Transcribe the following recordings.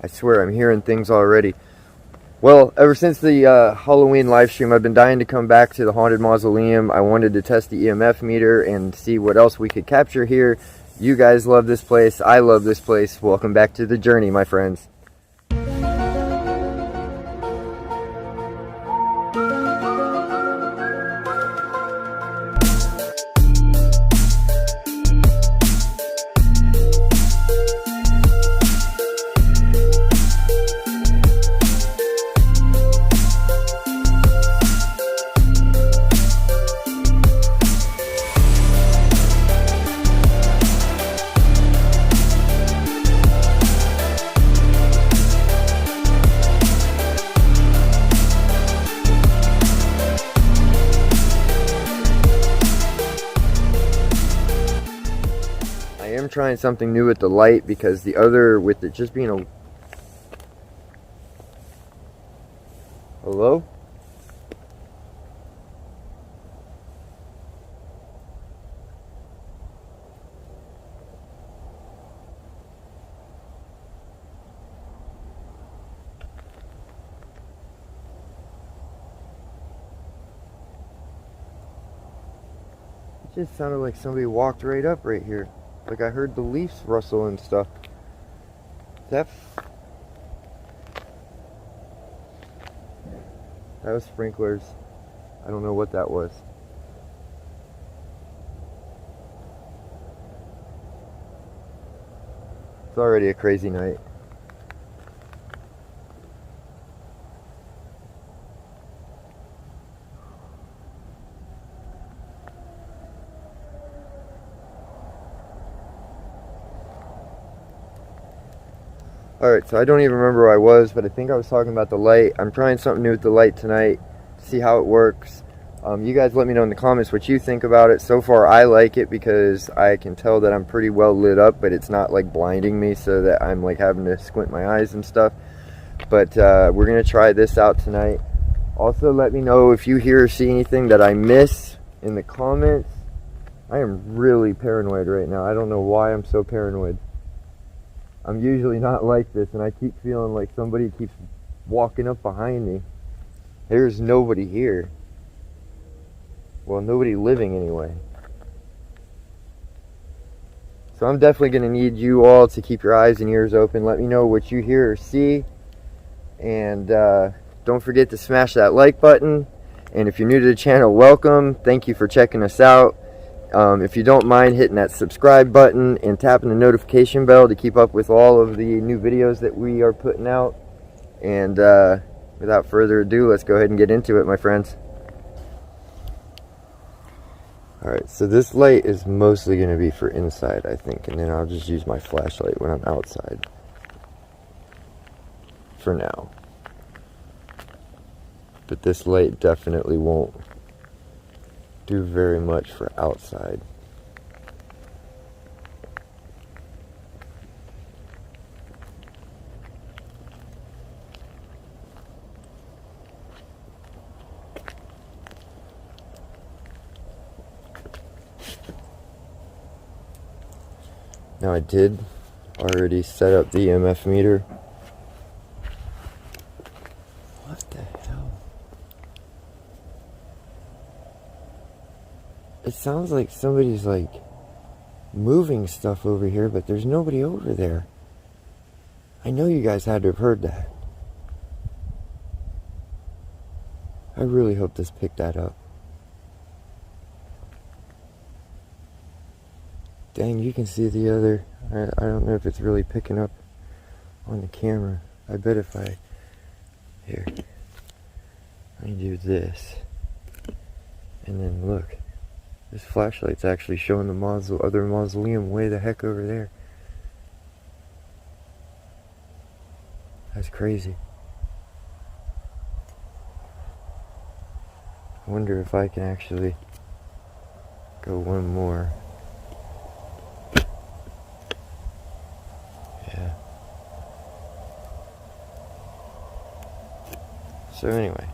I swear I'm hearing things already. Well, ever since the Halloween live stream, I've been dying to come back to the Haunted Mausoleum. I wanted to test the EMF meter and see what else we could capture here. You guys love this place. I love this place. Welcome back to the journey, my friends. Trying something new with the light, because the other, with it just being a... Hello? It just sounded like somebody walked right up right here. Like I heard the leaves rustle and stuff. That was sprinklers. I don't know what that was. It's already a crazy night. Alright, so I don't even remember where I was, but I think I was talking about the light. I'm trying something new with the light tonight, see how it works. You guys let me know in the comments what you think about it. So far I like it because I can tell that I'm pretty well lit up, but it's not like blinding me so that I'm like having to squint my eyes and stuff. But we're going to try this out tonight. Also let me know if you hear or see anything that I miss in the comments. I am really paranoid right now. I don't know why I'm so paranoid. I'm usually not like this, and I keep feeling like somebody keeps walking up behind me. There's nobody here. Well, nobody living anyway. So I'm definitely going to need you all to keep your eyes and ears open. Let me know what you hear or see. And don't forget to smash that like button. And if you're new to the channel, welcome. Thank you for checking us out. If you don't mind hitting that subscribe button and tapping the notification bell to keep up with all of the new videos that we are putting out. And without further ado, let's go ahead and get into it, my friends. Alright, so this light is mostly going to be for inside, I think. And then I'll just use my flashlight when I'm outside. For now. But this light definitely won't do very much for outside. Now I did already set up the EMF meter. What the hell? It sounds like somebody's like moving stuff over here, but there's nobody over there. I know you guys had to have heard that. I really hope this picked that up. Dang, you can see the other. I don't know if it's really picking up on the camera. I bet if I... Here. I do this. And then look. This flashlight's actually showing the other mausoleum way the heck over there. That's crazy. I wonder if I can actually go one more. Yeah. So anyway,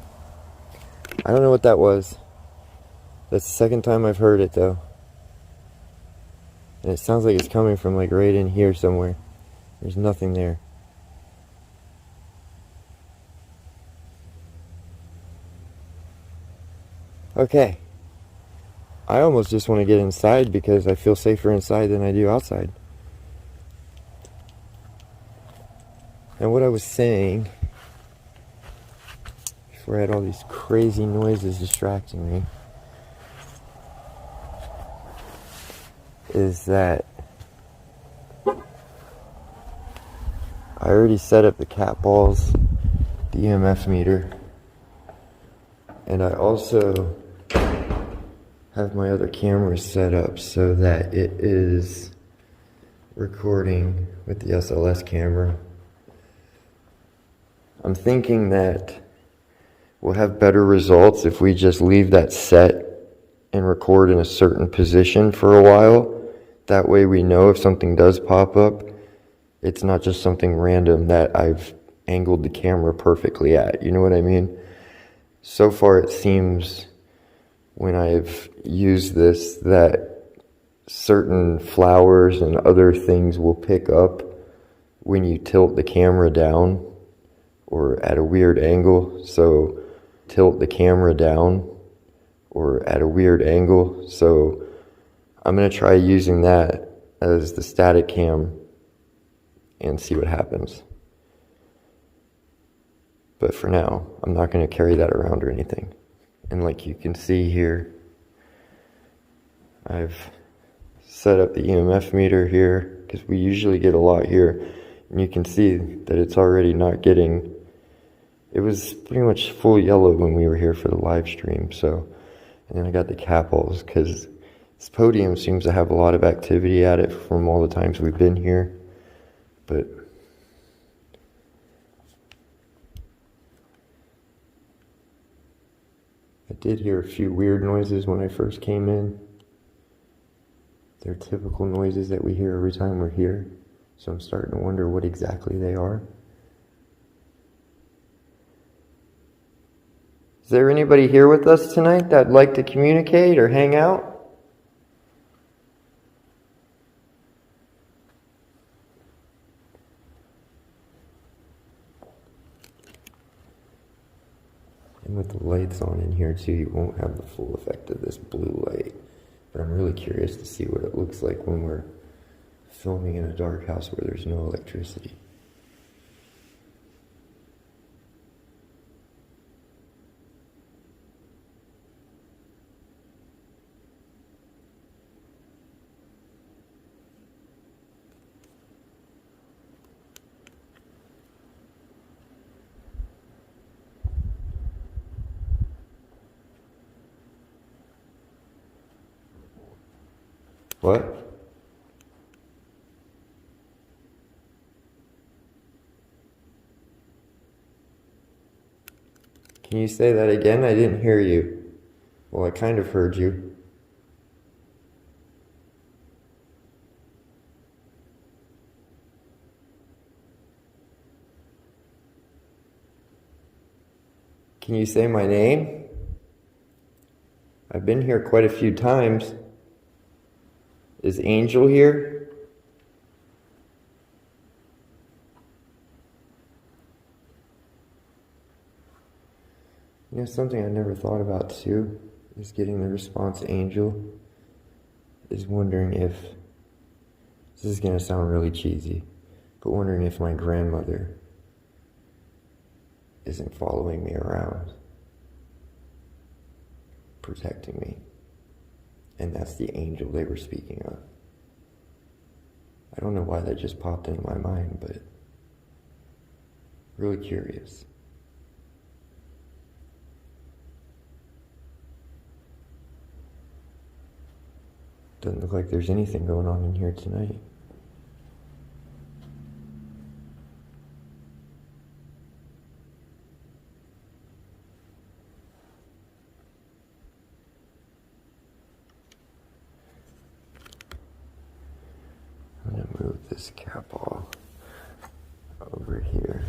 I don't know what that was. That's the second time I've heard it though. And it sounds like it's coming from like right in here somewhere. There's nothing there. Okay. I almost just want to get inside because I feel safer inside than I do outside. And what I was saying, before I had all these crazy noises distracting me, is that I already set up the cat balls, the EMF meter, and I also have my other camera set up so that it is recording with the SLS camera. I'm thinking that we'll have better results if we just leave that set and record in a certain position for a while. That way we know if something does pop up, it's not just something random that I've angled the camera perfectly at. You know what I mean? So far it seems when I've used this that certain flowers and other things will pick up when you tilt the camera down or at a weird angle. So tilt the camera down or at a weird angle. So I'm going to try using that as the static cam and see what happens. But for now, I'm not going to carry that around or anything. And like you can see here, I've set up the EMF meter here because we usually get a lot here. And you can see that it's already not getting, it was pretty much full yellow when we were here for the live stream. So, and then I got the cat balls because this podium seems to have a lot of activity at it from all the times we've been here. But I did hear a few weird noises when I first came in. They're typical noises that we hear every time we're here. So I'm starting to wonder what exactly they are. Is there anybody here with us tonight that'd like to communicate or hang out? And with the lights on in here too, you won't have the full effect of this blue light. But I'm really curious to see what it looks like when we're filming in a dark house where there's no electricity. What? Can you say that again? I didn't hear you. Well, I kind of heard you. Can you say my name? I've been here quite a few times. Is Angel here? You know, something I never thought about too is getting the response Angel is wondering if, this is going to sound really cheesy, but wondering if my grandmother isn't following me around, protecting me. And that's the angel they were speaking of. I don't know why that just popped into my mind, but really curious. Doesn't look like there's anything going on in here tonight. I'm going to move this cap ball over here.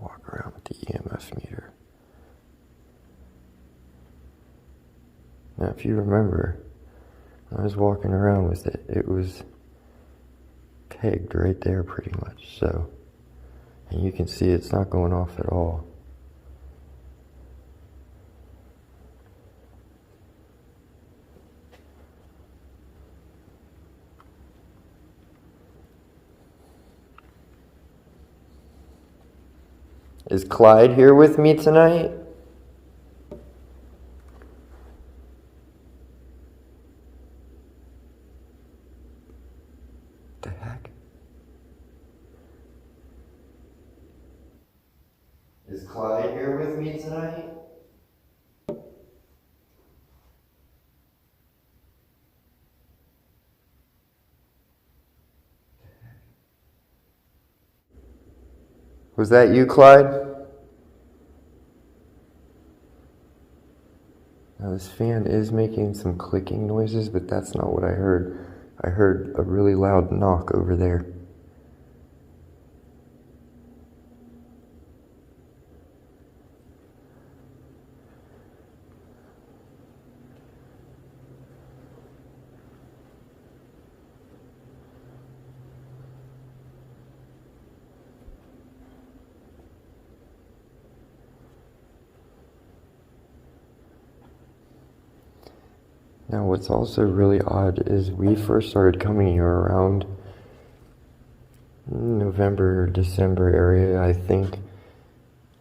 Walk around with the EMF meter. Now, if you remember, when I was walking around with it, it was pegged right there pretty much, so. And you can see it's not going off at all. Is Clyde here with me tonight? The heck? Is Clyde here with me tonight? Was that you, Clyde? Now this fan is making some clicking noises, but that's not what I heard. I heard a really loud knock over there. Now what's also really odd is we first started coming here around November, December area, I think,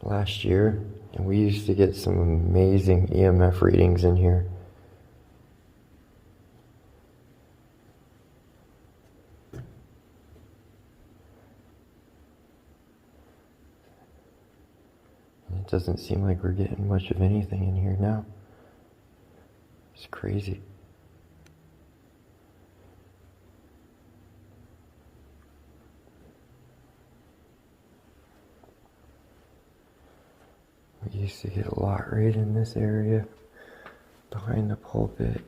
last year. And we used to get some amazing EMF readings in here. It doesn't seem like we're getting much of anything in here now. It's crazy. We used to get a lot right in this area, behind the pulpit.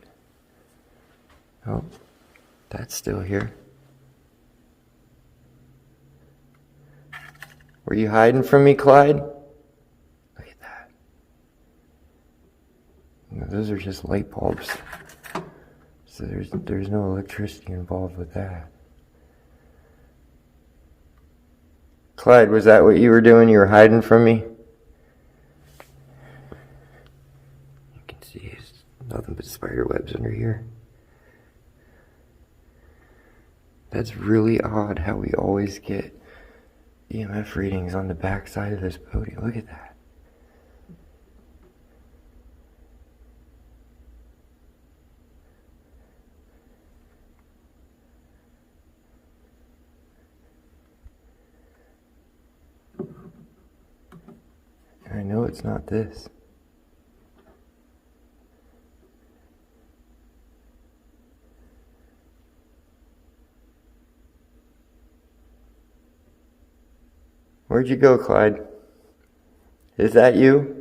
Oh, that's still here. Were you hiding from me, Clyde? Look at that. No, those are just light bulbs. So there's no electricity involved with that. Clyde, was that what you were doing? You were hiding from me? You can see there's nothing but spider webs under here. That's really odd how we always get EMF readings on the back side of this podium. Look at that. And I know it's not this. Where'd you go, Clyde? Is that you?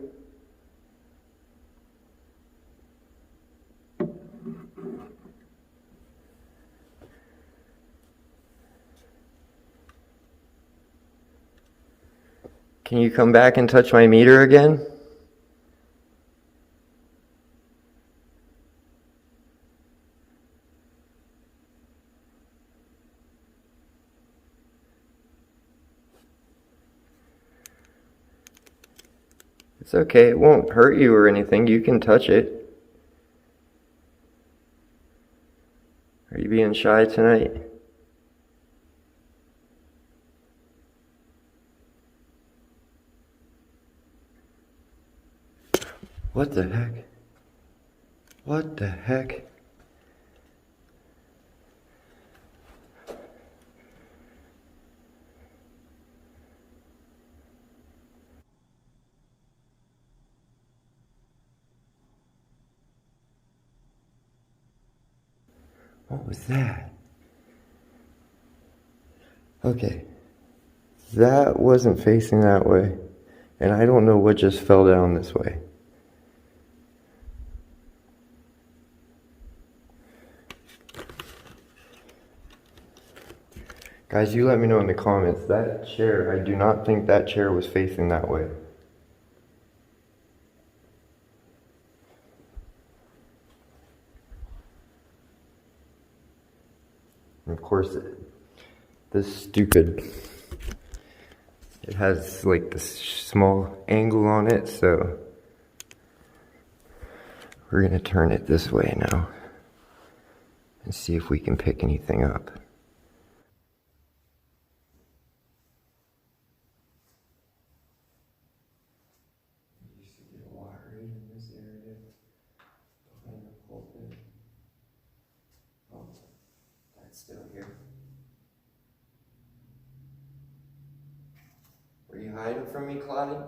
Can you come back and touch my meter again? It's okay, it won't hurt you or anything. You can touch it. Are you being shy tonight? What the heck? What the heck? What was that? Okay, that wasn't facing that way, and I don't know what just fell down this way. Guys, you let me know in the comments. That chair, I do not think that chair was facing that way. And of course, This stupid, it has like this small angle on it, so we're gonna turn it this way now and see if we can pick anything up. We used to get water in this area behind the pulpit. Oh, that's still here. Were you hiding from me, Clyde?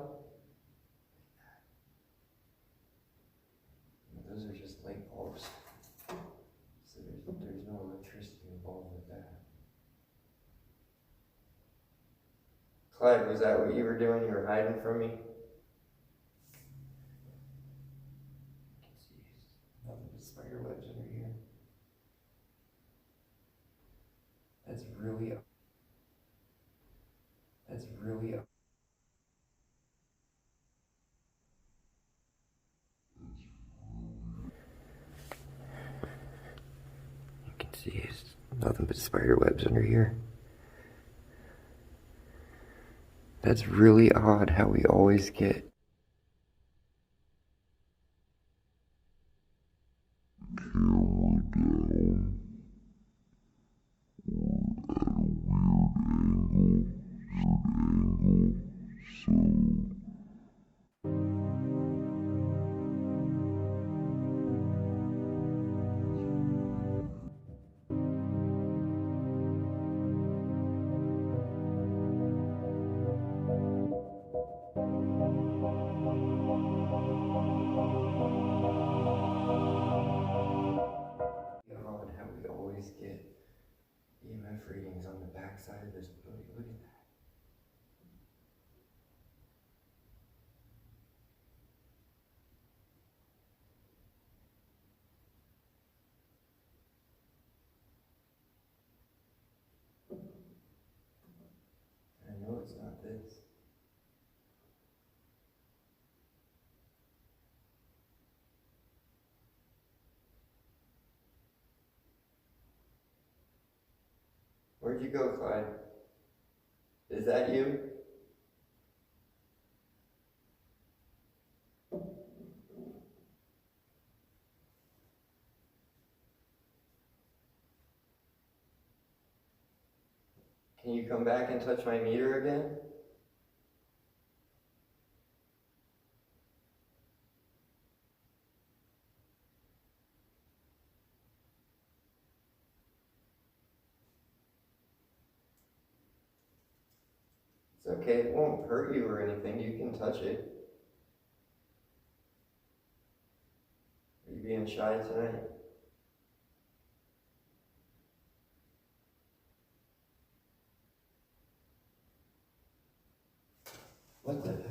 Those are just light bulbs. So there's no electricity involved with that. Clyde, was that what you were doing? You were hiding from me? Nothing but spider webs under here. That's really. You can see it's nothing but spider webs under here. That's really odd how we always get. Camera down. Odd how we always get EMF readings on the backside of this building. Look at that. I know it's not this. Where'd you go, Clyde? Is that you? Can you come back and touch my meter again? It's okay, it won't hurt you or anything, you can touch it. Are you being shy tonight? What the heck?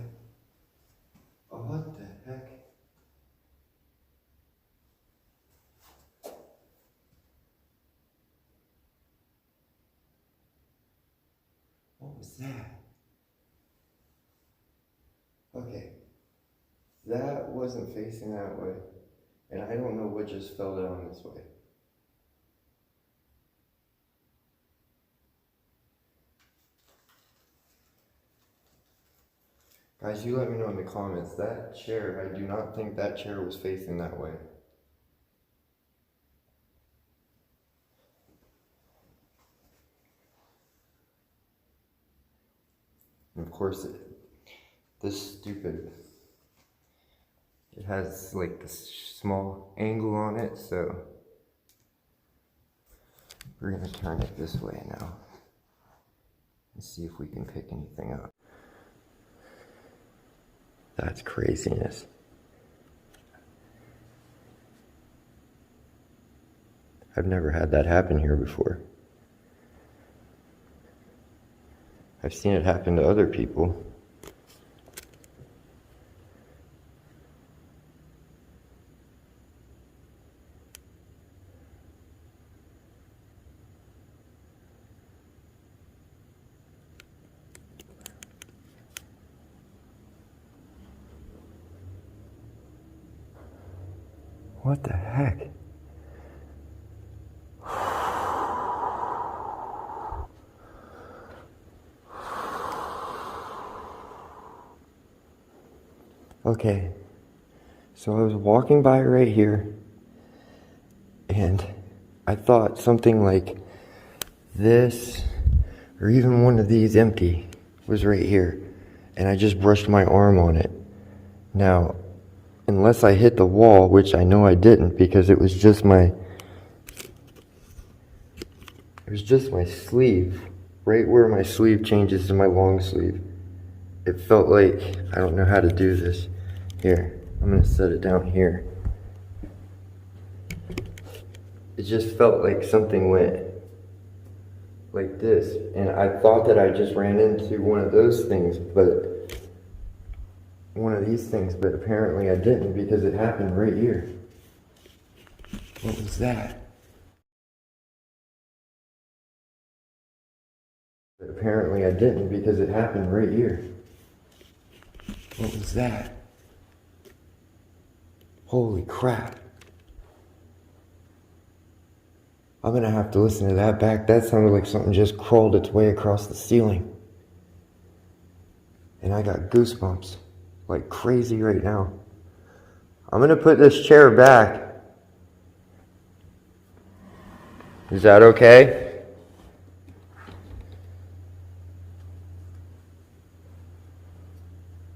Oh, what the heck? What was that? Okay, that wasn't facing that way, and I don't know what just fell down this way. Guys, you let me know in the comments. That chair, I do not think that chair was facing that way. And of course, this stupid, it has like this small angle on it, so we're gonna turn it this way now and see if we can pick anything up. That's craziness. I've never had that happen here before. I've seen it happen to other people. What the heck? Okay, so I was walking by right here, and I thought something like this, or even one of these empty, was right here, and I just brushed my arm on it. Now, unless I hit the wall, which I know I didn't, because it was just my sleeve, right where my sleeve changes to my long sleeve. It felt like, I don't know how to do this. Here, I'm gonna set it down here. It just felt like something went like this, and I thought that I just ran into one of those things, but one of these things, but apparently I didn't, because it happened right here. What was that? But apparently I didn't, because it happened right here. What was that? Holy crap. I'm gonna have to listen to that back. That sounded like something just crawled its way across the ceiling. And I got goosebumps like crazy right now. I'm gonna put this chair back. Is that okay?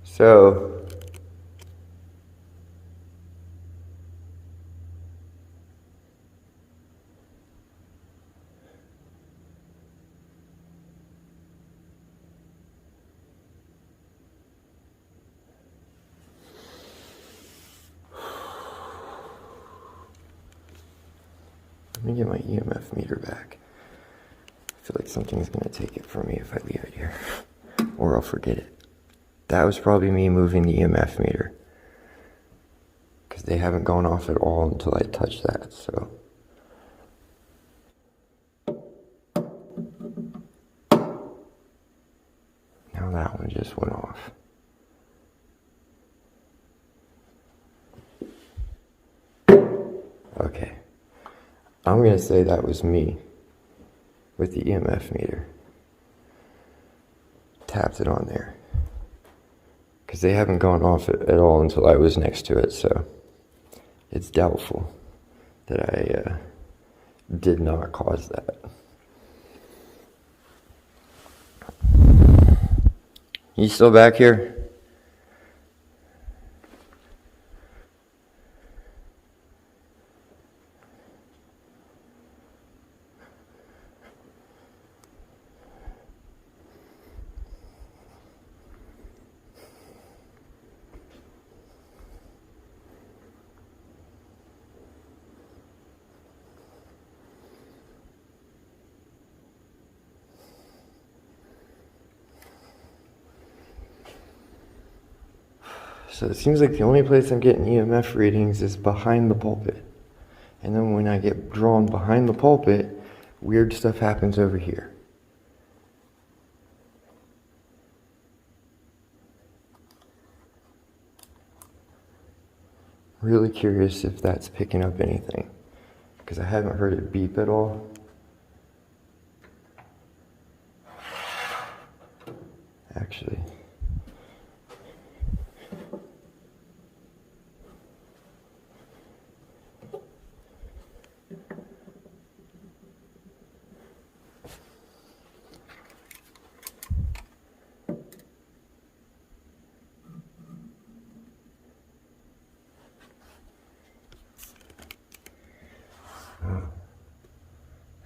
So, let me get my EMF meter back. I feel like something's gonna take it from me if I leave it here, or I'll forget it. That was probably me moving the EMF meter, because they haven't gone off at all until I touch that, so. Now that one just went off. Okay. I'm gonna say that was me with the EMF meter. Tapped it on there. Because they haven't gone off at all until I was next to it, so it's doubtful that I did not cause that. You still back here? So it seems like the only place I'm getting EMF readings is behind the pulpit. And then when I get drawn behind the pulpit, weird stuff happens over here. Really curious if that's picking up anything, because I haven't heard it beep at all. Actually.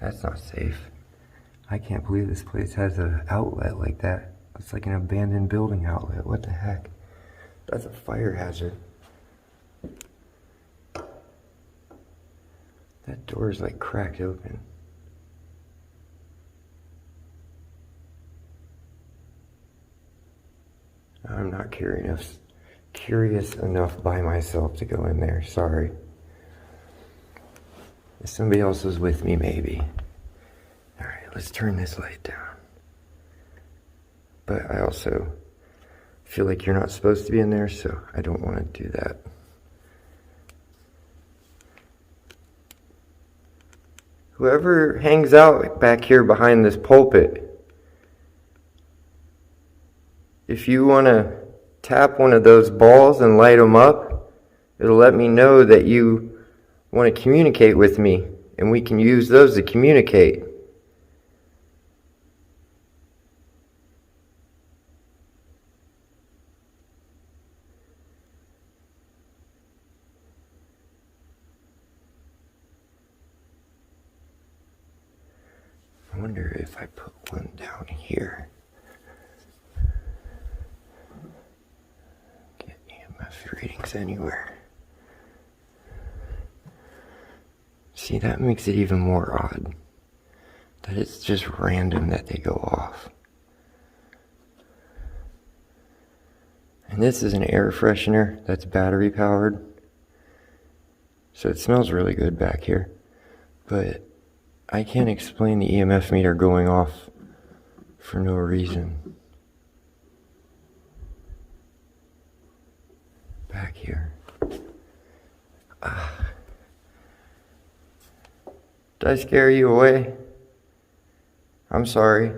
That's not safe. I can't believe this place has an outlet like that. It's like an abandoned building outlet. What the heck? That's a fire hazard. That door is like cracked open. I'm not curious enough by myself to go in there. Sorry. If somebody else was with me, maybe. Alright, let's turn this light down. But I also feel like you're not supposed to be in there, so I don't want to do that. Whoever hangs out back here behind this pulpit, if you want to tap one of those balls and light them up, it'll let me know that you want to communicate with me, and we can use those to communicate. I wonder if I put one down here. Get EMF readings anywhere. See, that makes it even more odd. That it's just random that they go off. And this is an air freshener that's battery powered. So it smells really good back here. But I can't explain the EMF meter going off for no reason. Back here. Did I scare you away? I'm sorry.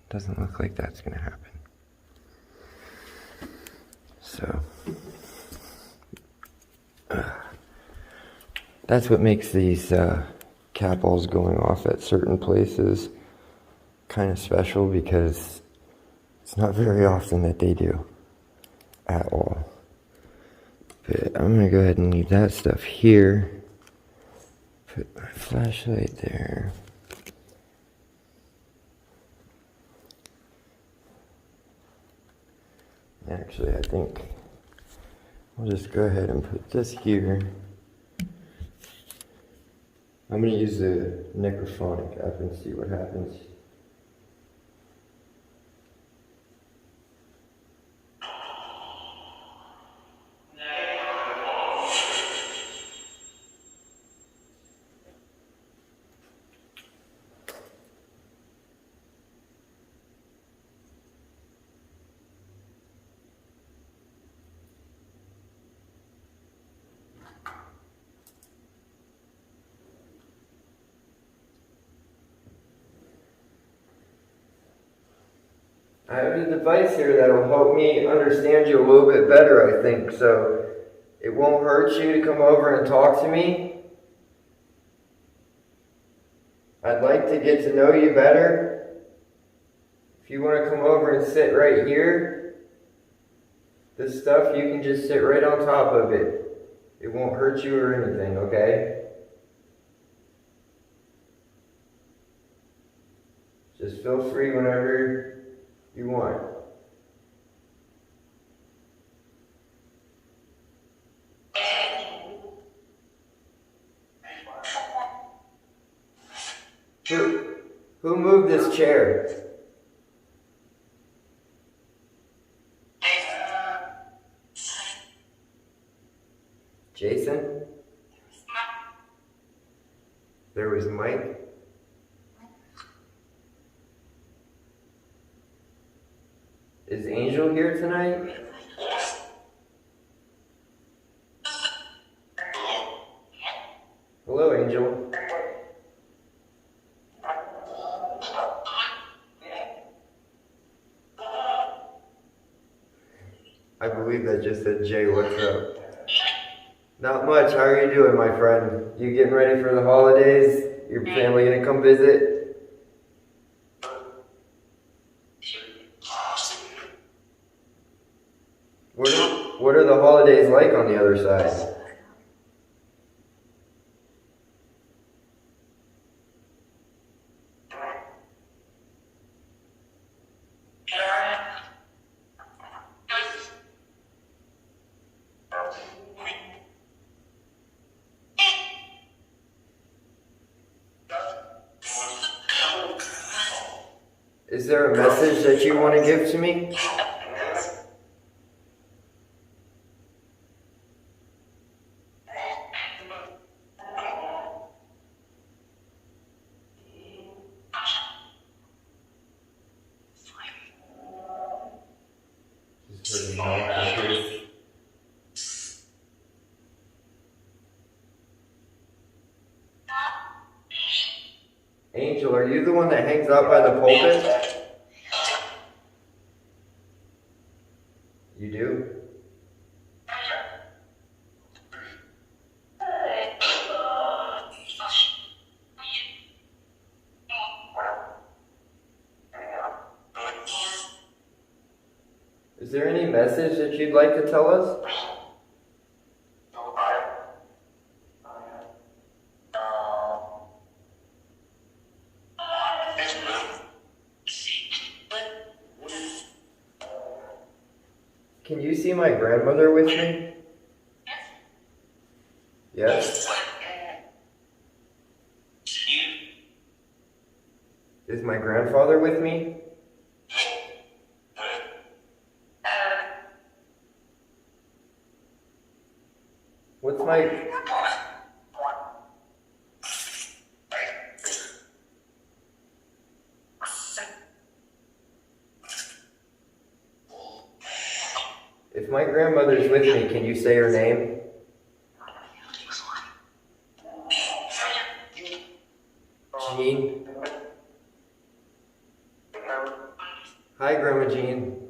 Doesn't look like that's going to happen. So, that's what makes these cat balls going off at certain places kind of special, because it's not very often that they do at all. But I'm going to go ahead and leave that stuff here. Put my flashlight there. Actually, I think I'll just go ahead and put this here. I'm going to use the Necrophonic App and see what happens. I have a device here that will help me understand you a little bit better, I think. So it won't hurt you to come over and talk to me. I'd like to get to know you better. If you want to come over and sit right here, this stuff, you can just sit right on top of it. It won't hurt you or anything, okay? Just feel free whenever you want. Who moved this chair? Jason? There was Mike? Is Angel here tonight? Hello, Angel. I believe that just said, Jay, what's up? Not much. How are you doing, my friend? You getting ready for the holidays? Your family gonna come visit? What are the holidays like on the other side? Is there a message that you want to give to me? Angel, are you the one that hangs out by the pulpit? You do? Is there any message that you'd like to tell us? Can you see my grandmother with me? Yes? Is my grandfather with me? What's my... If my grandmother's with me, can you say her name? Jean? Hi, Grandma Jean.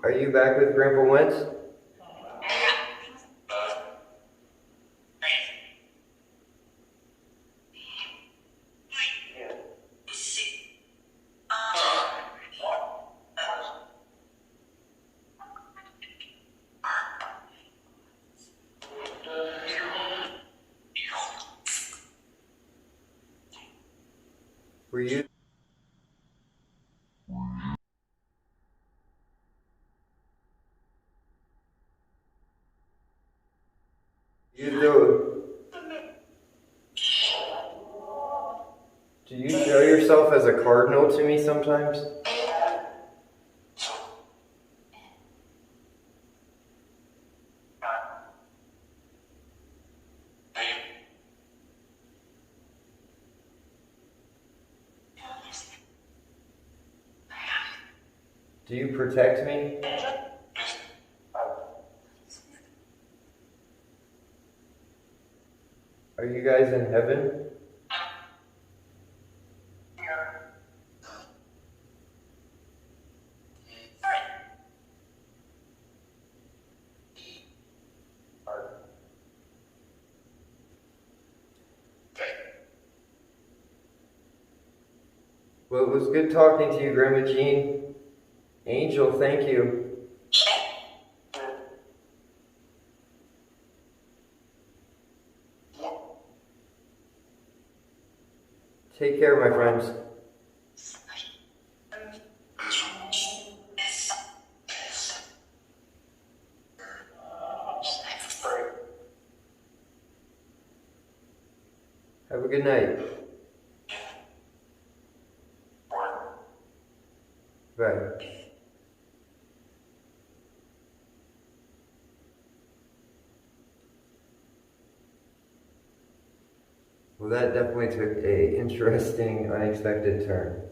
Are you back with Grandpa Wentz? Were you? Do you show yourself as a cardinal to me sometimes? Do you protect me? Are you guys in heaven? Well, it was good talking to you, Grandma Jean. Angel, thank you. Take care, my friends. Have a good night. Bye. Well, that definitely took an interesting, unexpected turn.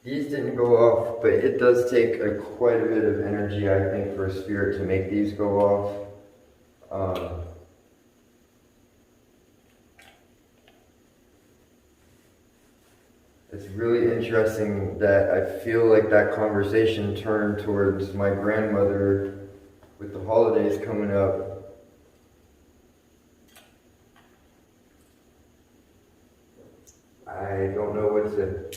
These didn't go off, but it does take quite a bit of energy, I think, for a spirit to make these go off. It's really interesting that I feel like that conversation turned towards my grandmother with the holidays coming up. I don't know what to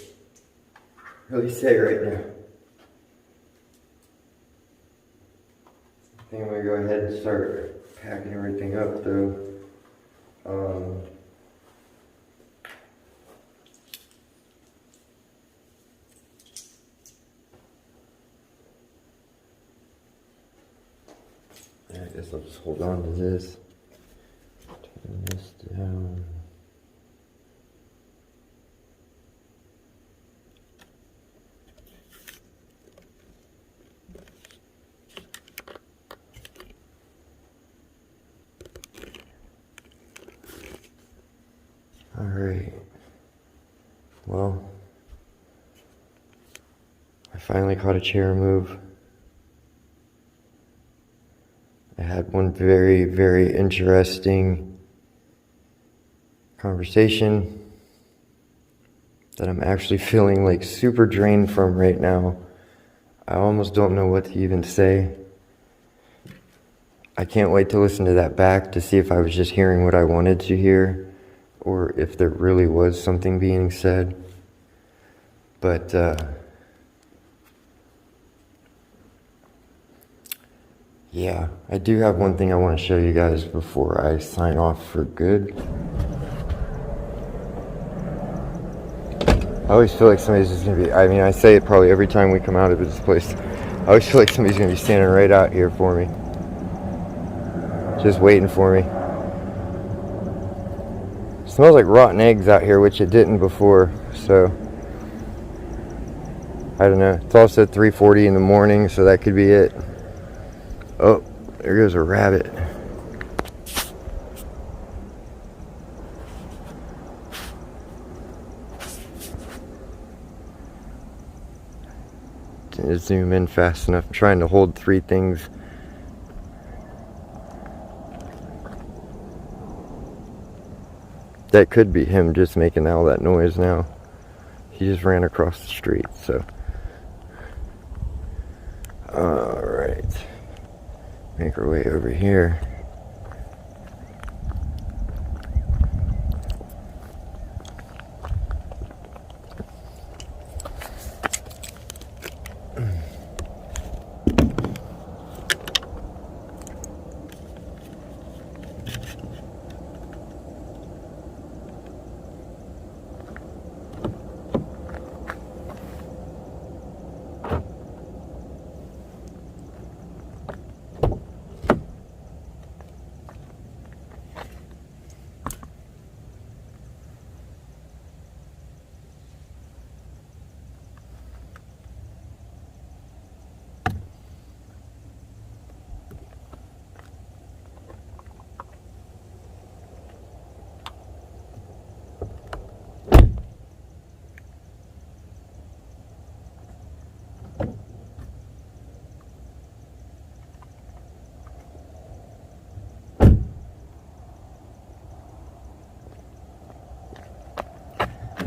really say right now. I think I'm gonna go ahead and start packing everything up though. I guess I'll just hold on to this. Turn this down. finally caught a chair move. I had one very, very interesting conversation that I'm actually feeling like super drained from right now. I almost don't know what to even say. I can't wait to listen to that back to see if I was just hearing what I wanted to hear or if there really was something being said. But yeah, I do have one thing I want to show you guys before I sign off for good. I always feel like somebody's just going to be, I mean, I say it probably every time we come out of this place. I always feel like somebody's going to be standing right out here for me. Just waiting for me. It smells like rotten eggs out here, which it didn't before, so I don't know. It's also 3:40 in the morning, so that could be it. Oh, there goes a rabbit. Didn't zoom in fast enough. I'm trying to hold three things. That could be him just making all that noise now. He just ran across the street, so. Alright. Make our way over here.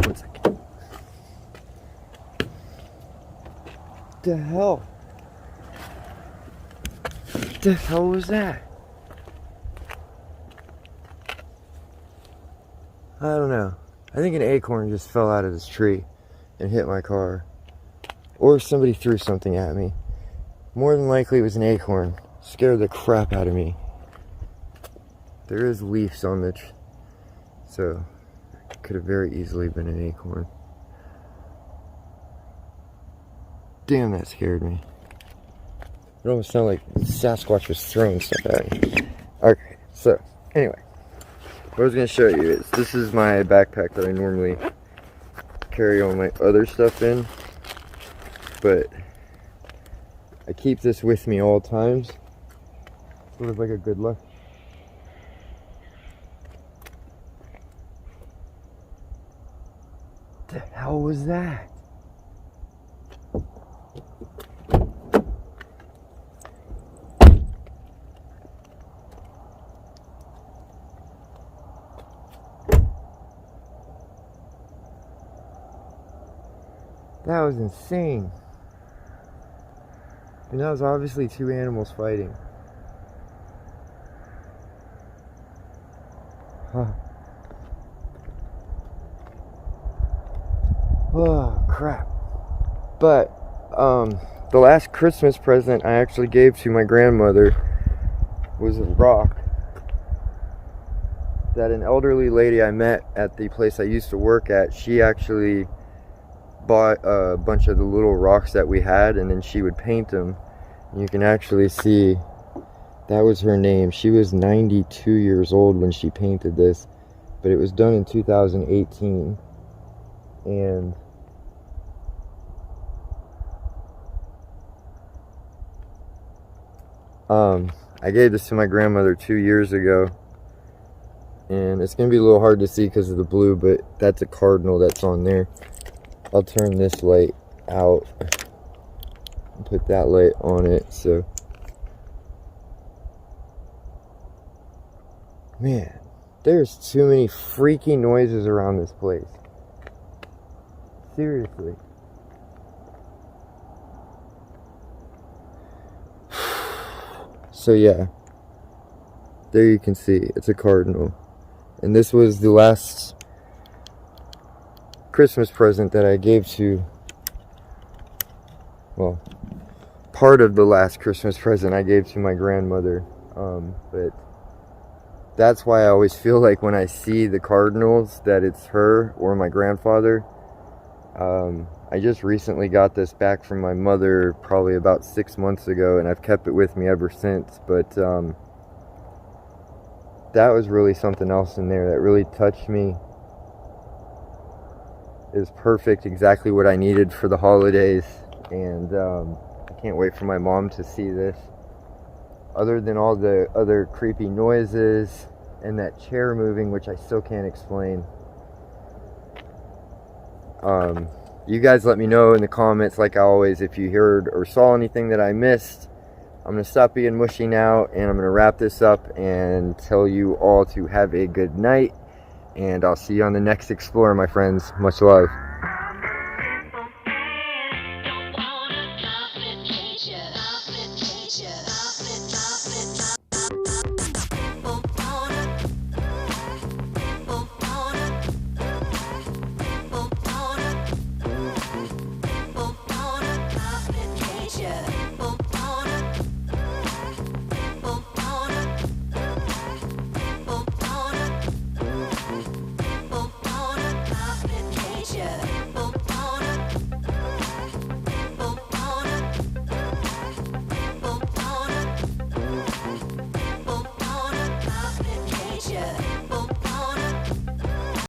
One second. What the hell? What the hell was that? I don't know. I think an acorn just fell out of this tree and hit my car. Or somebody threw something at me. More than likely it was an acorn. Scared the crap out of me. There is leaves on the tree, so it could have very easily been an acorn. Damn, that scared me. It almost sounded like Sasquatch was throwing stuff at me. Okay, so anyway, what I was going to show you is this is my backpack that I normally carry all my other stuff in, but I keep this with me all times, sort of like a good luck. What the hell was that? That was insane. And that was obviously two animals fighting. Huh. Oh, crap. But, the last Christmas present I actually gave to my grandmother was a rock that an elderly lady I met at the place I used to work at, she actually bought a bunch of the little rocks that we had, and then she would paint them. And you can actually see that was her name. She was 92 years old when she painted this, but it was done in 2018. And I gave this to my grandmother 2 years ago, and it's gonna be a little hard to see because of the blue, but that's a cardinal that's on there. I'll turn this light out Put that light on it. So, man, there's too many freaky noises around this place. Seriously. So yeah, there you can see it's a cardinal, and this was the last Christmas present that I gave to, well, part of the last Christmas present I gave to my grandmother. But that's why I always feel like when I see the cardinals that it's her or my grandfather. I just recently got this back from my mother probably about 6 months ago, and I've kept it with me ever since. But that was really something else in there that really touched me. It was perfect, exactly what I needed for the holidays, and I can't wait for my mom to see this. Other than all the other creepy noises and that chair moving, which I still can't explain. You guys let me know in the comments, like always, if you heard or saw anything that I missed. I'm going to stop being mushy now, and I'm going to wrap this up and tell you all to have a good night. And I'll see you on the next Explorer, my friends. Much love.